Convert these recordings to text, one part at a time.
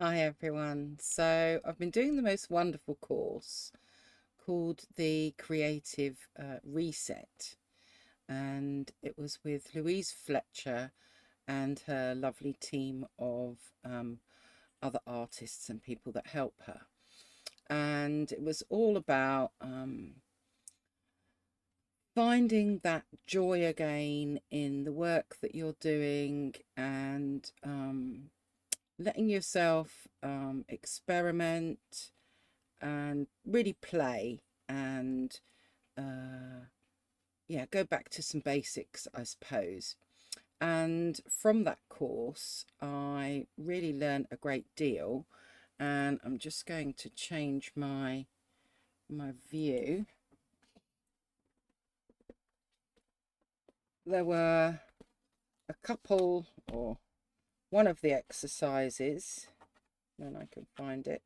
Hi everyone. So I've been doing the most wonderful course called the Creative Reset, and it was with Louise Fletcher and her lovely team of other artists and people that help her. And it was all about finding that joy again in the work that you're doing, and letting yourself experiment and really play and yeah, go back to some basics, I suppose. And from that course, I really learned a great deal. And I'm just going to change my view. There were a couple, or one of the exercises, when I can find it.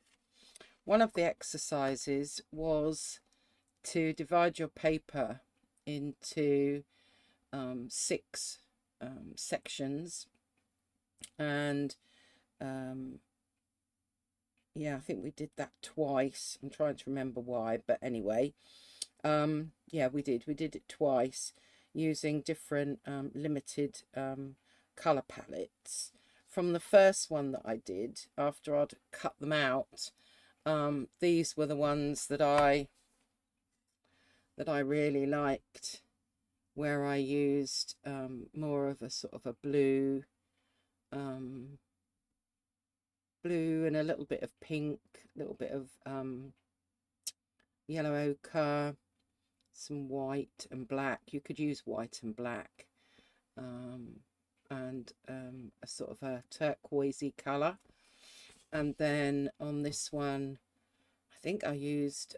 One of the exercises was to divide your paper into six sections, and yeah, I think we did that twice. I'm trying to remember why, but anyway, yeah, we did it twice using different limited color palettes. From the first one that I did, after I'd cut them out, these were the ones that I really liked, where I used more of a sort of a blue, blue and a little bit of pink, a little bit of yellow ochre, some white and black. You could use white and black, and a sort of a turquoisey colour. And then on this one, I think I used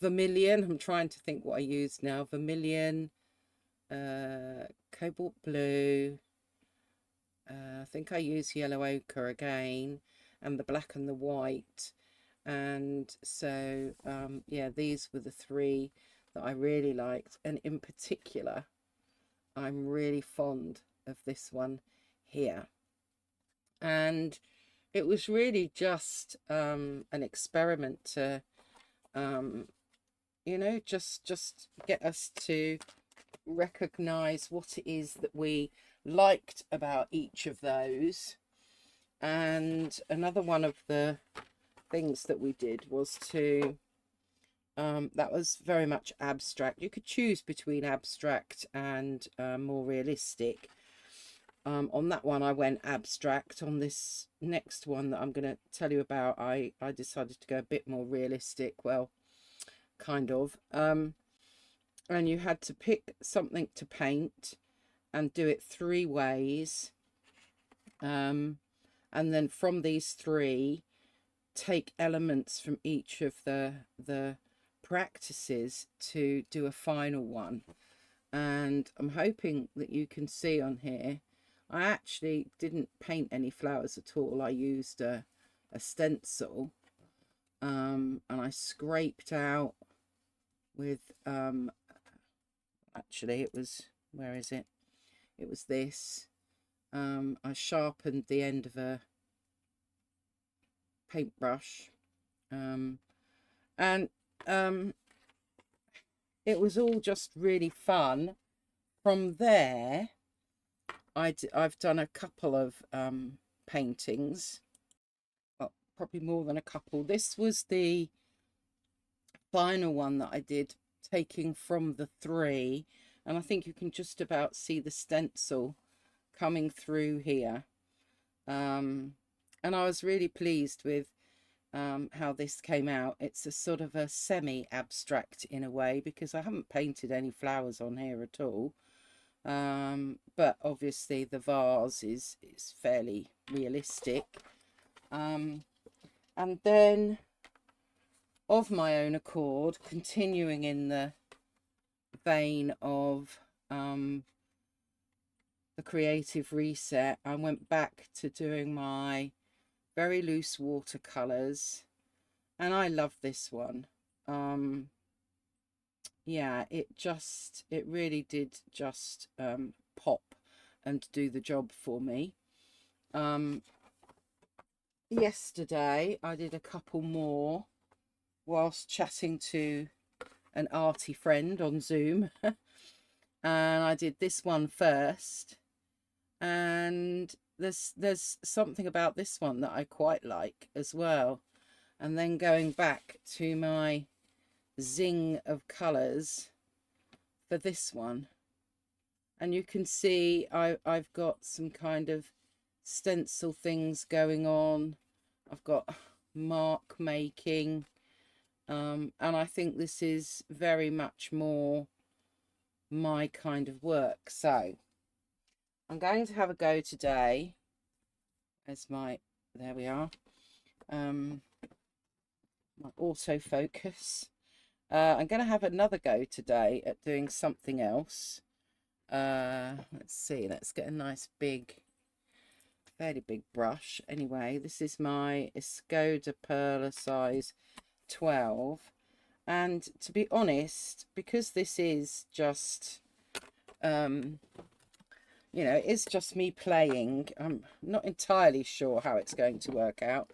vermilion. I'm trying to think what I used now. Vermilion, cobalt blue. I think I used yellow ochre again, and the black and the white. And so, yeah, these were the three that I really liked. And in particular, I'm really fond of this one here. And it was really just an experiment to, just get us to recognize what it is that we liked about each of those. And another one of the things that we did was to that was very much abstract. You could choose between abstract and more realistic. On that one I went abstract. On this next one that I'm going to tell you about, I decided to go a bit more realistic. Well, kind of. And you had to pick something to paint and do it three ways. And then from these three, take elements from each of the practices to do a final one. And I'm hoping that you can see on here, I actually didn't paint any flowers at all. I used a stencil, and I scraped out with actually it was, where is it, it was this. I sharpened the end of a paintbrush, and it was all just really fun. From there, I've done a couple of paintings, well, probably more than a couple. This was the final one that I did, taking from the three, and I think you can just about see the stencil coming through here. And I was really pleased with how this came out. It's a sort of a semi-abstract in a way, because I haven't painted any flowers on here at all. But obviously the vase is fairly realistic. And then, of my own accord, continuing in the vein of the creative reset, I went back to doing my very loose watercolors, and I love this one. Yeah, it really did just pop and do the job for me. yesterday I did a couple more whilst chatting to an arty friend on Zoom. And I did this one first, and there's something about this one that I quite like as well. And then going back to my zing of colours for this one, and you can see I've got some kind of stencil things going on. I've got mark making, and I think this is very much more my kind of work. So I'm going to have a go today as my, there we are, my autofocus. I'm going to have another go today at doing something else. Let's see, let's get a nice big, fairly big brush. Anyway, this is my Escoda Perla size 12. And to be honest, because this is just, you know, it's just me playing, I'm not entirely sure how it's going to work out,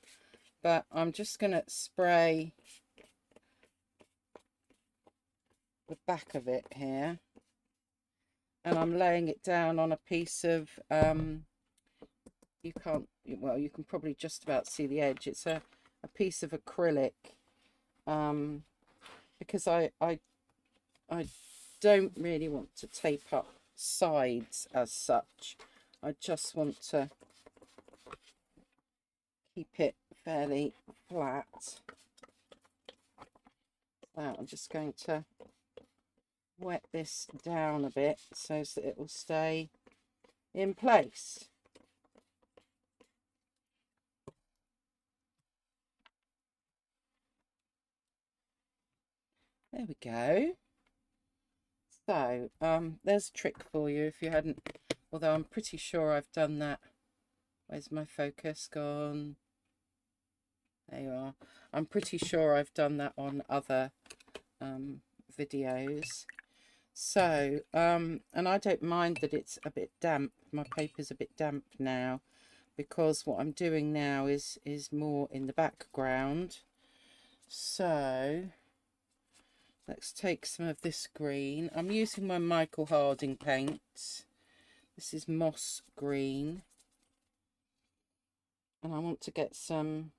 but I'm just going to spray the back of it here, and I'm laying it down on a piece of, you can't, well, you can probably just about see the edge. It's a piece of acrylic, because I don't really want to tape up sides as such. I just want to keep it fairly flat. So I'm just going to wet this down a bit so that it will stay in place. There we go. So there's a trick for you if you hadn't, although I'm pretty sure I've done that. Where's my focus gone? There you are. I'm pretty sure I've done that on other videos. So and I don't mind that it's a bit damp. My paper's a bit damp now, because what I'm doing now is more in the background. So let's take some of this green. I'm using my Michael Harding paints. This is moss green, and I want to get some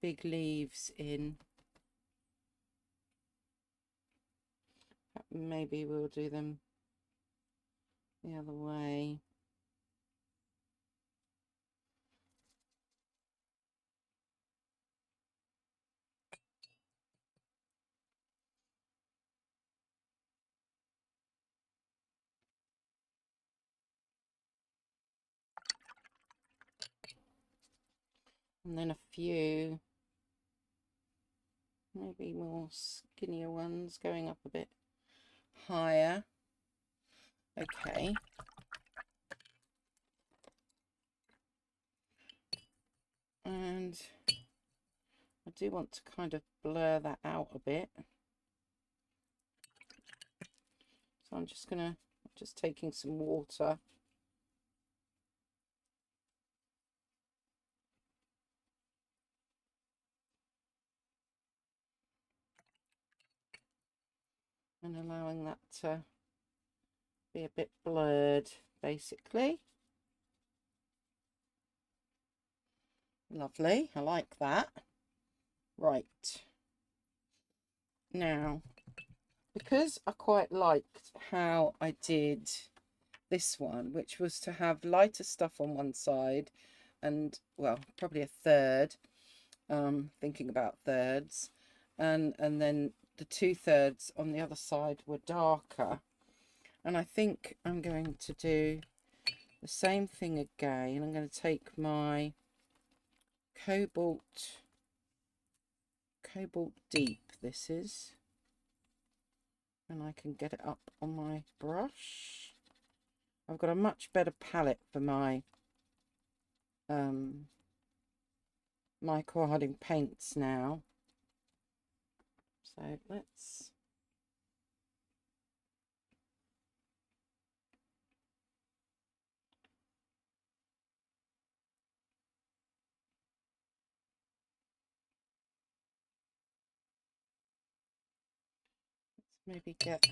big leaves in. Maybe we'll do them the other way. And then a few, maybe more skinnier ones going up a bit higher. Okay. And I do want to kind of blur that out a bit. So I'm just taking some water. And allowing that to be a bit blurred, basically. Lovely, I like that. Right. Now, because I quite liked how I did this one, which was to have lighter stuff on one side and, well, probably a third, thinking about thirds, and then the 2/3 on the other side were darker. And I think I'm going to do the same thing again. I'm going to take my Cobalt Deep, this is, and I can get it up on my brush. I've got a much better palette for my Michael Harding paints now. So let's maybe get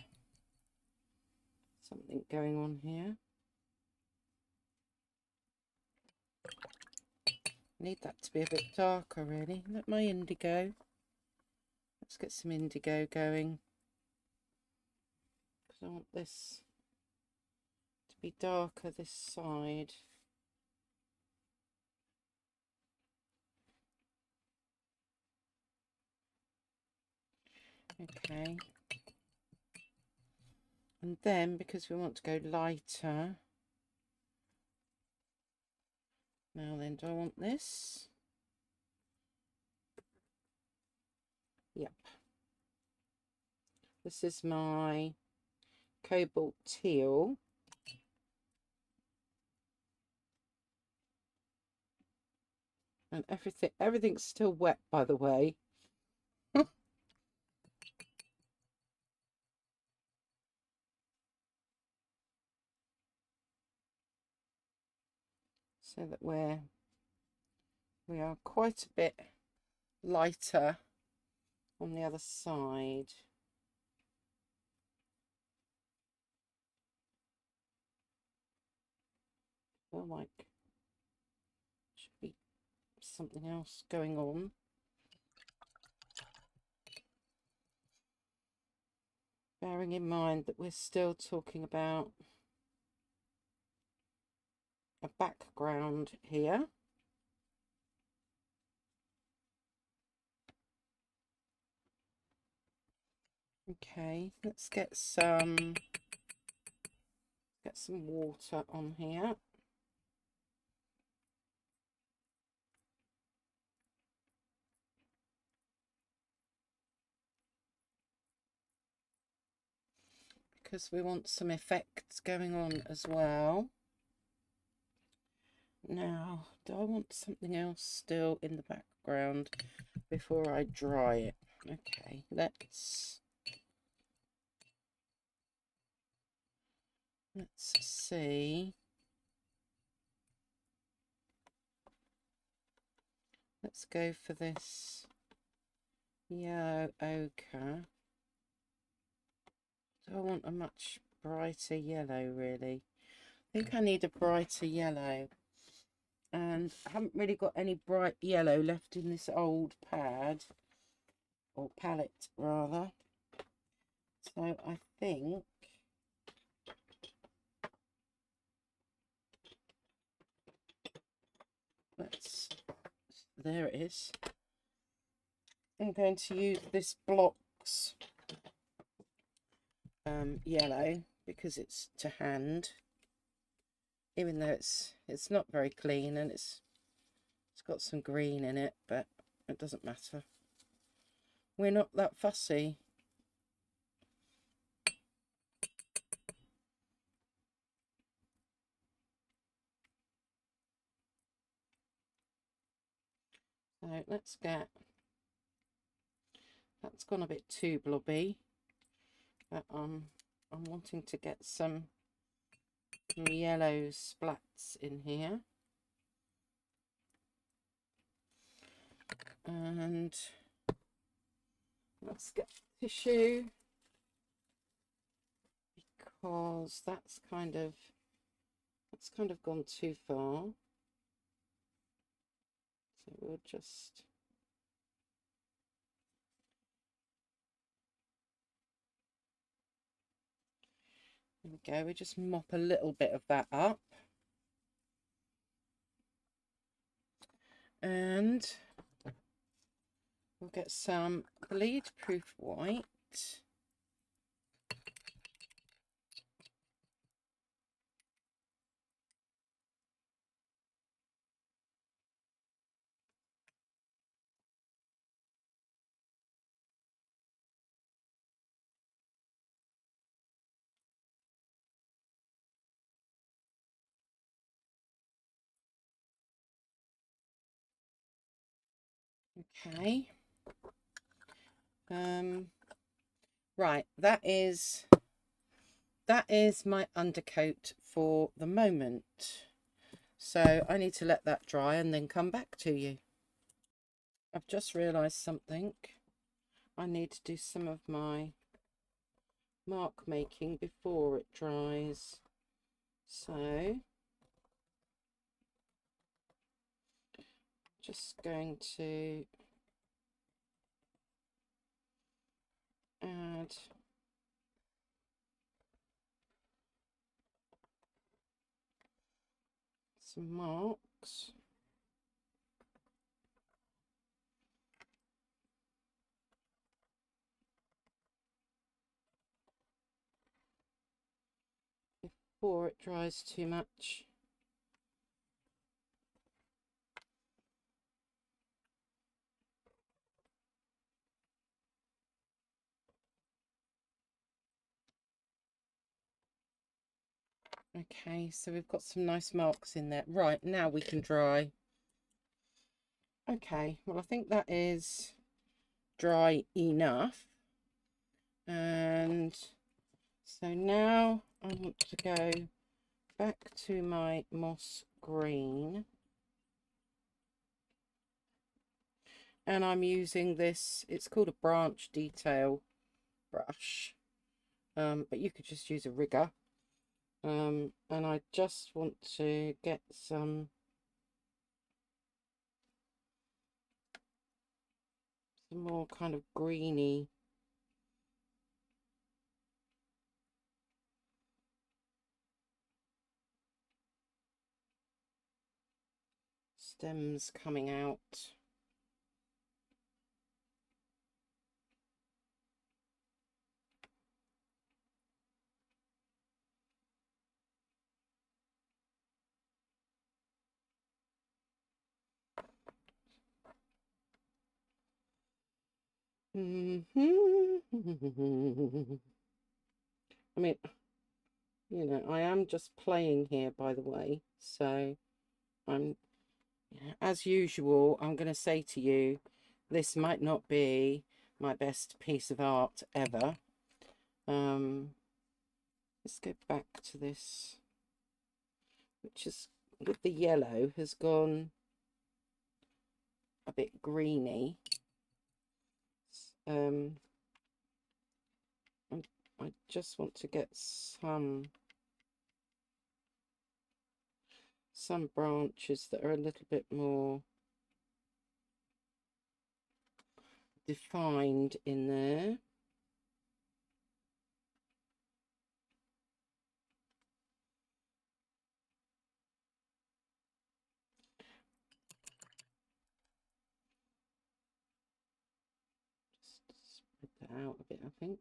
something going on here. Need that to be a bit darker, really. Let my indigo. Let's get some indigo going, because I want this to be darker this side. Okay. And then, because we want to go lighter, now then, do I want this? Yep. This is my cobalt teal. And everything's still wet, by the way. So that we are quite a bit lighter on the other side. I feel like there should be something else going on. Bearing in mind that we're still talking about a background here. Okay, let's get some water on here. Because we want some effects going on as well. Now, do I want something else still in the background before I dry it? Okay, let's see. Let's go for this yellow ochre. Do I want a much brighter yellow, really? I think I need a brighter yellow. And I haven't really got any bright yellow left in this old pad, or palette rather. So I think there it is. I'm going to use this Blocks yellow, because it's to hand, even though it's not very clean and it's got some green in it, but it doesn't matter. We're not that fussy. So let's get, that's gone a bit too blobby, but I'm wanting to get some yellow splats in here. And let's get tissue, because that's kind of gone too far. So we'll just there we go. We just mop a little bit of that up, and we'll get some bleed proof white. Okay. Right, that is my undercoat for the moment. So I need to let that dry and then come back to you. I've just realised something. I need to do some of my mark making before it dries. So just going to add some marks. Before it dries too much. Okay, so we've got some nice marks in there. Right, now we can dry. Okay, well I think that is dry enough. And so now I want to go back to my moss green. And I'm using this, it's called a branch detail brush. But you could just use a rigger. And I just want to get some more kind of greeny stems coming out. I mean, you know, I am just playing here, by the way. So I'm, as usual, I'm going to say to you, this might not be my best piece of art ever. Let's go back to this, which is with the yellow has gone a bit greeny. I just want to get some branches that are a little bit more defined in there. Just spread that out a bit, I think.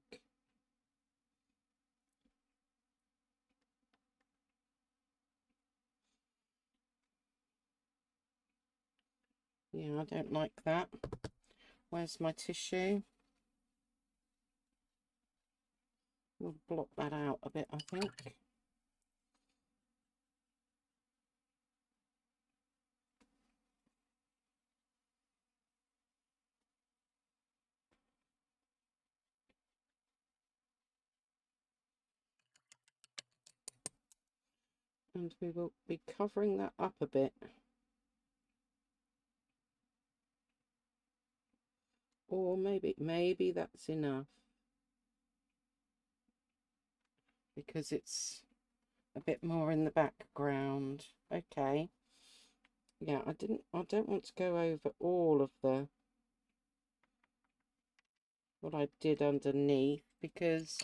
Yeah, I don't like that. Where's my tissue? We'll block that out a bit, I think. And we will be covering that up a bit. Or maybe that's enough. Because it's a bit more in the background. Okay. Yeah, I don't want to go over all of what I did underneath, because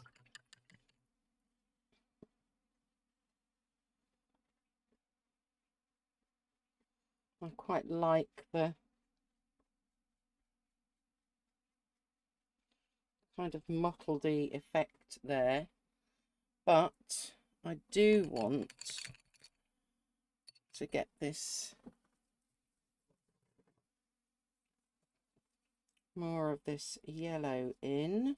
I quite like the kind of mottledy effect there, but I do want to get this more of this yellow in.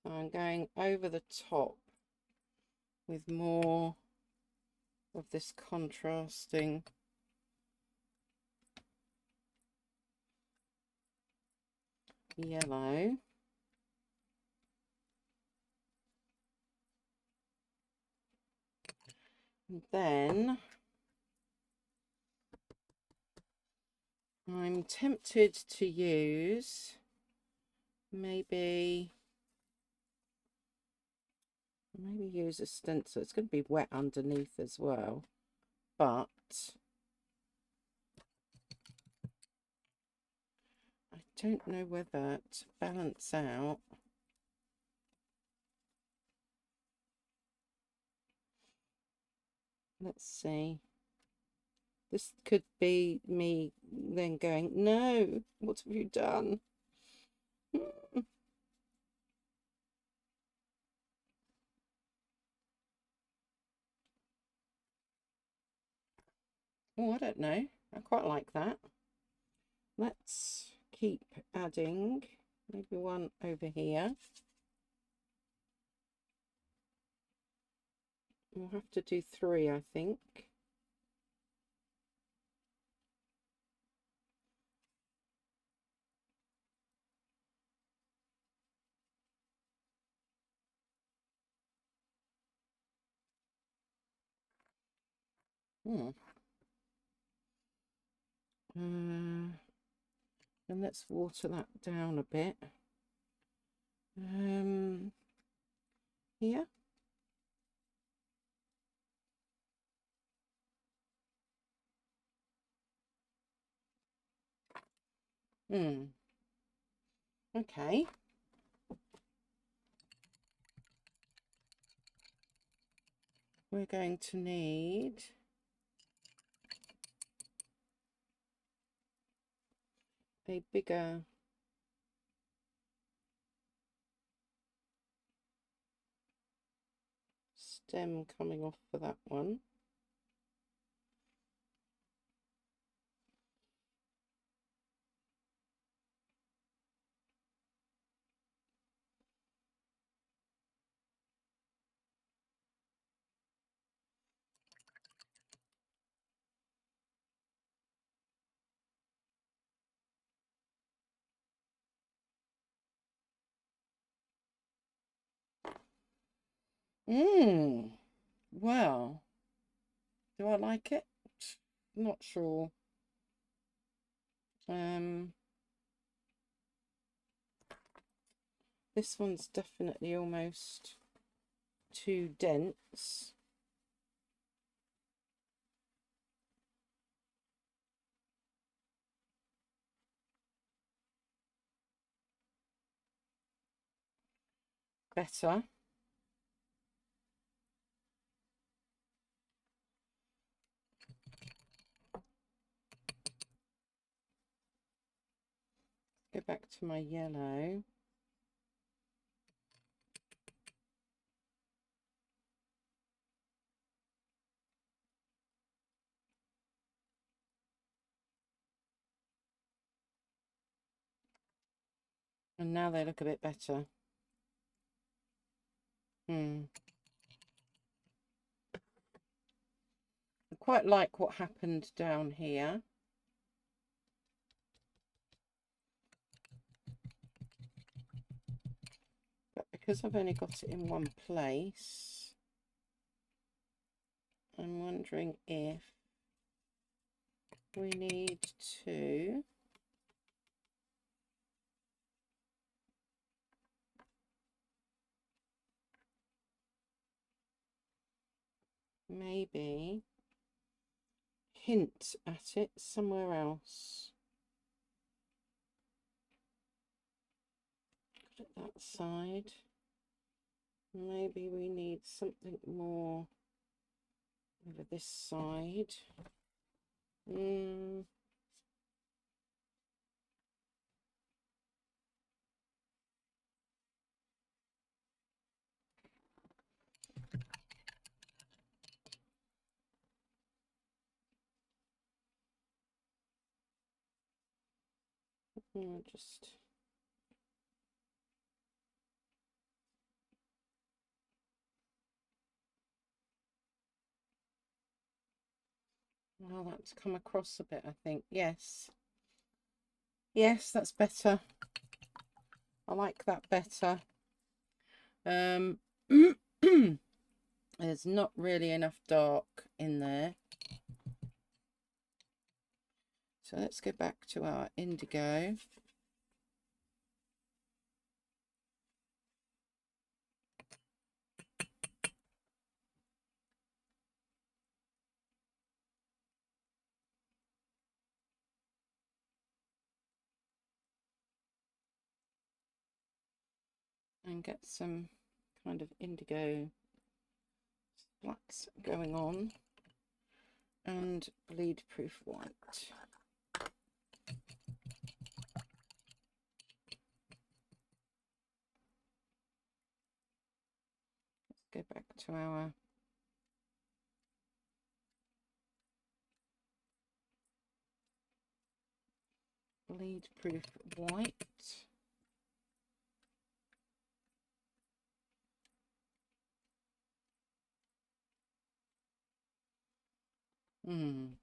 So I'm going over the top with more of this contrasting yellow. And then I'm tempted to use maybe use a stencil. It's going to be wet underneath as well, but I don't know whether to balance out. Let's see. This could be me then going, no, what have you done? Oh, I don't know. I quite like that. Let's keep adding maybe one over here. We'll have to do 3, I think. And let's water that down a bit. Here. Okay. We're going to need a bigger stem coming off for that one. Well, do I like it? Not sure. This one's definitely almost too dense. Better. Go back to my yellow. And now they look a bit better. I quite like what happened down here. But because I've only got it in one place, I'm wondering if we need to maybe hint at it somewhere else. Put it that side. Maybe we need something more over this side. Just well, that's come across a bit, I think. Yes, that's better. I like that better. There's not really enough dark in there, So let's go back to our indigo. And get some kind of indigo splats going on, and bleed proof white. Let's go back to our bleed proof white. And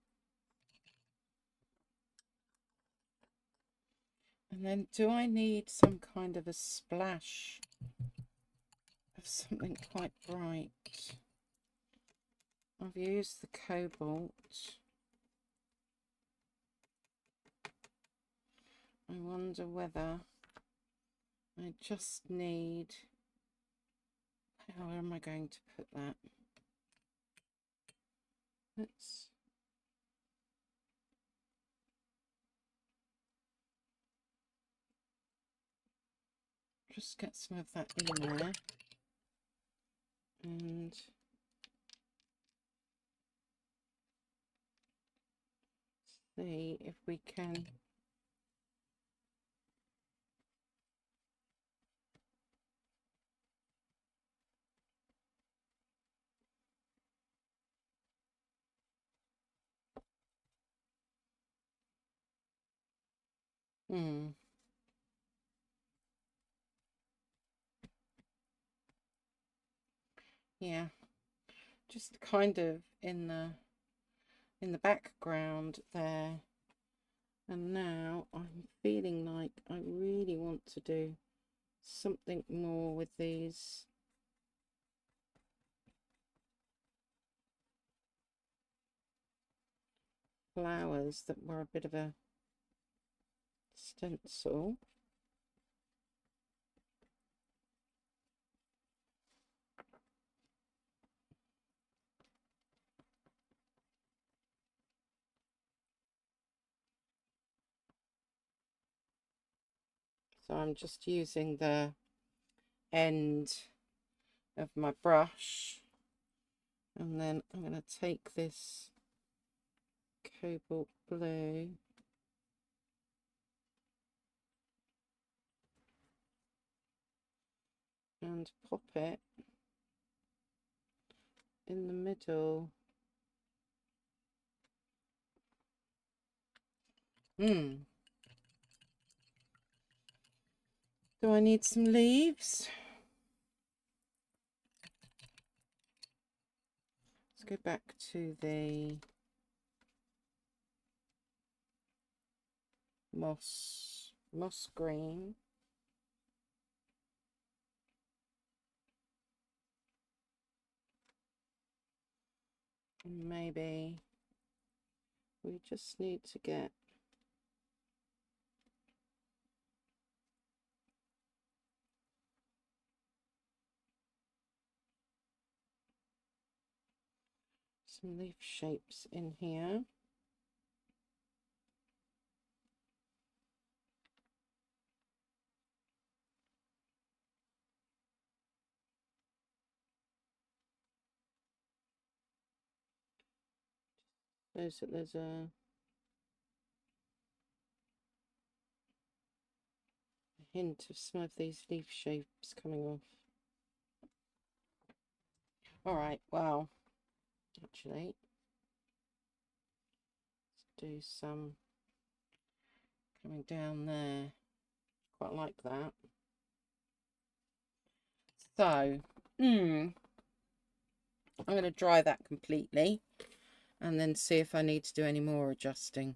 then do I need some kind of a splash of something quite bright? I've used the cobalt. I wonder whether I just need... How am I going to put that? Let's... just get some of that in there. And see if we can... Yeah, just kind of in the background there. And now I'm feeling like I really want to do something more with these flowers that were a bit of a stencil. So I'm just using the end of my brush, and then I'm going to take this cobalt blue and pop it in the middle. Do I need some leaves? Let's go back to the moss green. And maybe we just need to get some leaf shapes in here. There's a hint of some of these leaf shapes coming off. All right, well, actually, let's do some coming down there. Quite like that. So, I'm going to dry that completely and then see if I need to do any more adjusting.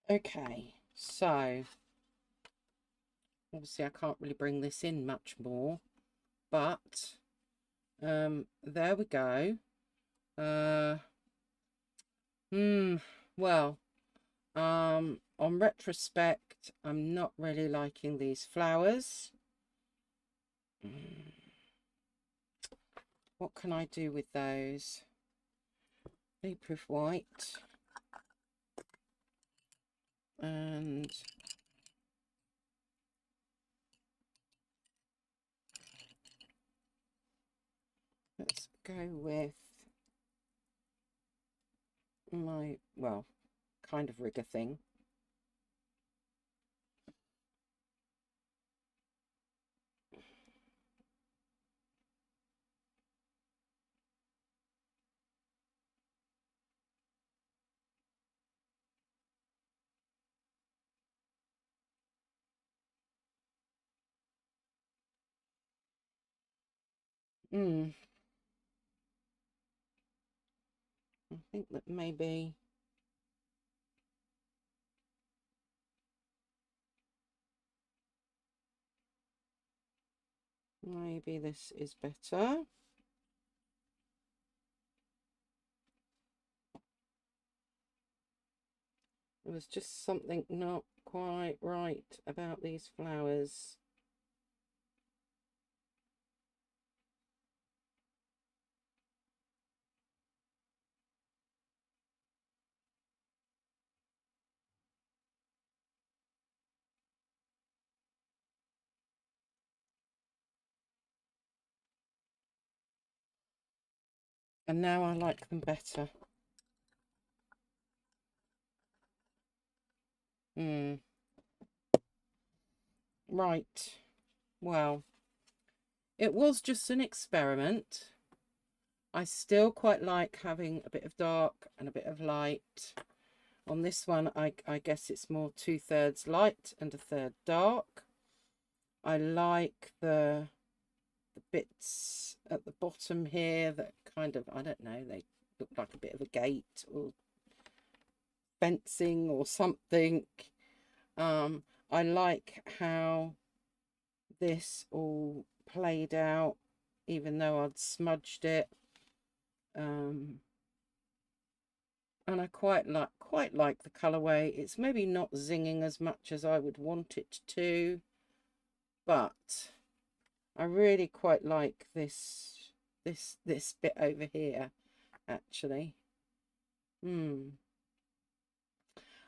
Okay, so obviously I can't really bring this in much more, but there we go. Well, On retrospect, I'm not really liking these flowers. What can I do with those? Leaf-proof white. And let's go with my, well, kind of rigger thing. I think that maybe this is better. There was just something not quite right about these flowers. And now I like them better. Right. Well, it was just an experiment. I still quite like having a bit of dark and a bit of light. On this one, I guess it's more 2/3 light and 1/3 dark. I like the bits at the bottom here that kind of, I don't know, they look like a bit of a gate or fencing or something. I like how this all played out, even though I'd smudged it. And I quite like the colorway. It's maybe not zinging as much as I would want it to, but I really quite like this bit over here, actually.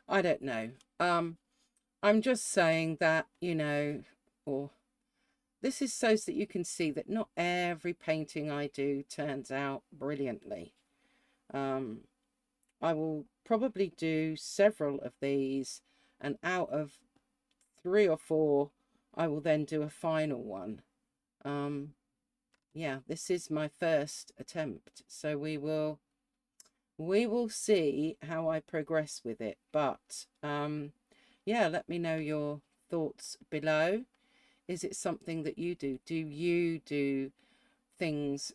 I don't know. I'm just saying that, you know, or this is so that you can see that not every painting I do turns out brilliantly. I will probably do several of these, and out of 3 or 4, I will then do a final one. Yeah, this is my first attempt, so we will see how I progress with it. But yeah, let me know your thoughts below. Is it something that you do? Do you do things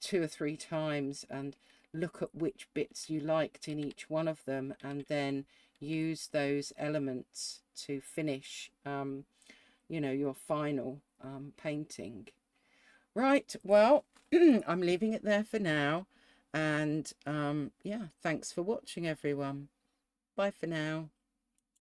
2 or 3 times and look at which bits you liked in each one of them, and then use those elements to finish you know, your final painting? Right, well, I'm leaving it there for now, and yeah, thanks for watching, everyone. Bye for now.